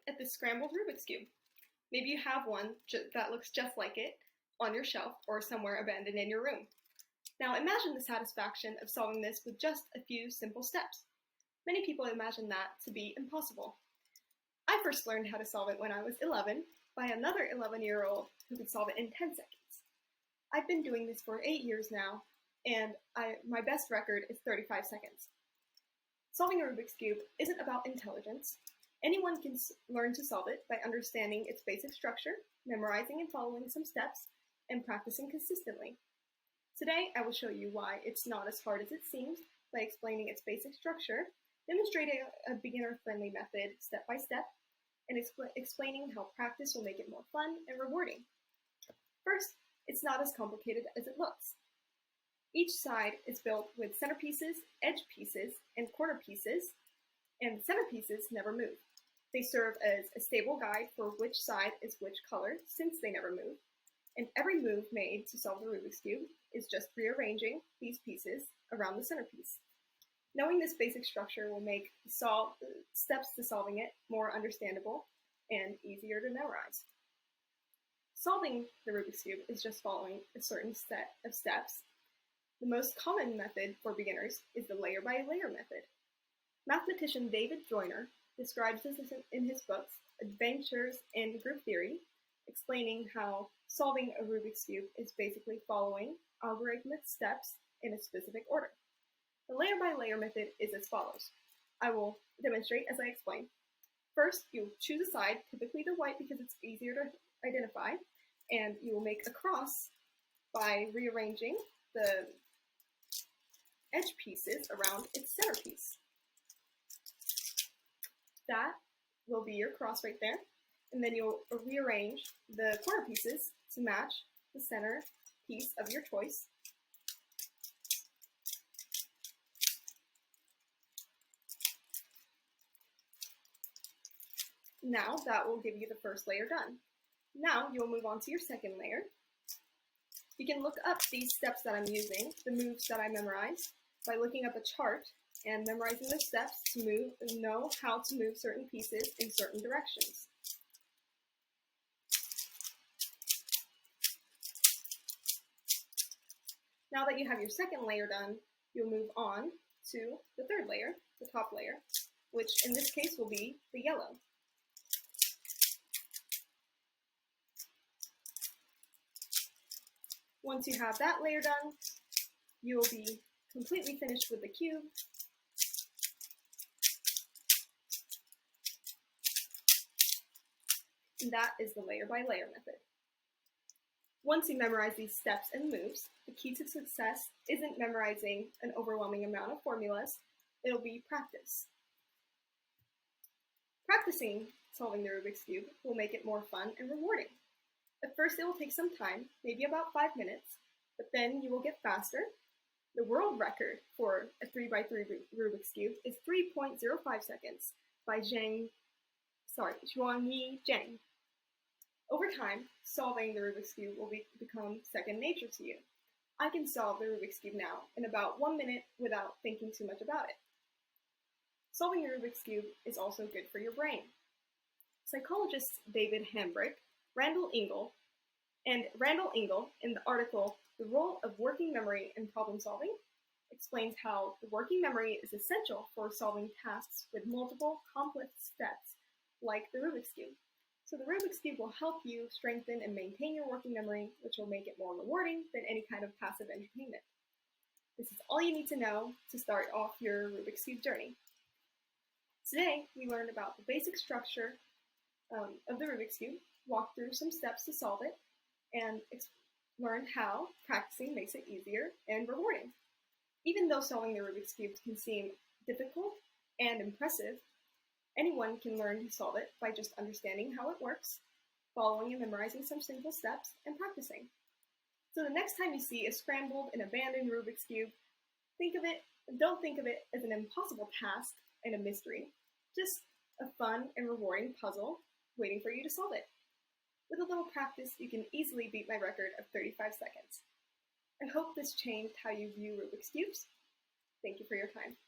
at this scrambled Rubik's Cube. Maybe you have one that looks just like it on your shelf or somewhere abandoned in your room. Now imagine the satisfaction of solving this with just a few simple steps. Many people imagine that to be impossible. I first learned how to solve it when I was 11 by another 11-year-old who could solve it in 10 seconds. I've been doing this for 8 years now, and my best record is 35 seconds. Solving a Rubik's Cube isn't about intelligence. Anyone can learn to solve it by understanding its basic structure, memorizing and following some steps, and practicing consistently. Today, I will show you why it's not as hard as it seems by explaining its basic structure, demonstrating a beginner-friendly method step by step, and explaining how practice will make it more fun and rewarding. First, it's not as complicated as it looks. Each side is built with centerpieces, edge pieces, and corner pieces, and the centerpieces never move. They serve as a stable guide for which side is which color, since they never move. And every move made to solve the Rubik's Cube is just rearranging these pieces around the centerpiece. Knowing this basic structure will make steps to solving it more understandable and easier to memorize. Solving the Rubik's Cube is just following a certain set of steps. The most common method for beginners is the layer-by-layer method. Mathematician David Joyner describes this in his books, Adventures in Group Theory, explaining how solving a Rubik's Cube is basically following algorithmic steps in a specific order. The layer-by-layer method is as follows. I will demonstrate as I explain. First, you'll choose a side, typically the white because it's easier to identify, and you will make a cross by rearranging the edge pieces around its centerpiece. That will be your cross right there, and then you'll rearrange the corner pieces to match the center piece of your choice. Now that will give you the first layer done. Now you'll move on to your second layer. You can look up these steps that I'm using, the moves that I memorized, by looking up a chart and memorizing the steps to know how to move certain pieces in certain directions. Now that you have your second layer done, you'll move on to the third layer, the top layer, which in this case will be the yellow. Once you have that layer done, you will be completely finished with the cube. And that is the layer-by-layer method. Once you memorize these steps and moves, the key to success isn't memorizing an overwhelming amount of formulas, it'll be practice. Practicing solving the Rubik's Cube will make it more fun and rewarding. At first it will take some time, maybe about 5 minutes, but then you will get faster. The world record for a 3x3 Rubik's Cube is 3.05 seconds by Zhuangyi Zhang. Over time, solving the Rubik's Cube will become second nature to you. I can solve the Rubik's Cube now in about 1 minute without thinking too much about it. Solving the Rubik's Cube is also good for your brain. Psychologists David Hambrick, Randall Engel in the article The Role of Working Memory in Problem Solving explains how the working memory is essential for solving tasks with multiple complex steps like the Rubik's Cube. So the Rubik's Cube will help you strengthen and maintain your working memory, which will make it more rewarding than any kind of passive entertainment. This is all you need to know to start off your Rubik's Cube journey. Today, we learned about the basic structure of the Rubik's Cube, walked through some steps to solve it, and learned how practicing makes it easier and rewarding. Even though solving the Rubik's Cube can seem difficult and impressive, anyone can learn to solve it by just understanding how it works, following and memorizing some simple steps, and practicing. So the next time you see a scrambled and abandoned Rubik's Cube, don't think of it as an impossible task and a mystery, just a fun and rewarding puzzle waiting for you to solve it. With a little practice, you can easily beat my record of 35 seconds. I hope this changed how you view Rubik's Cubes. Thank you for your time.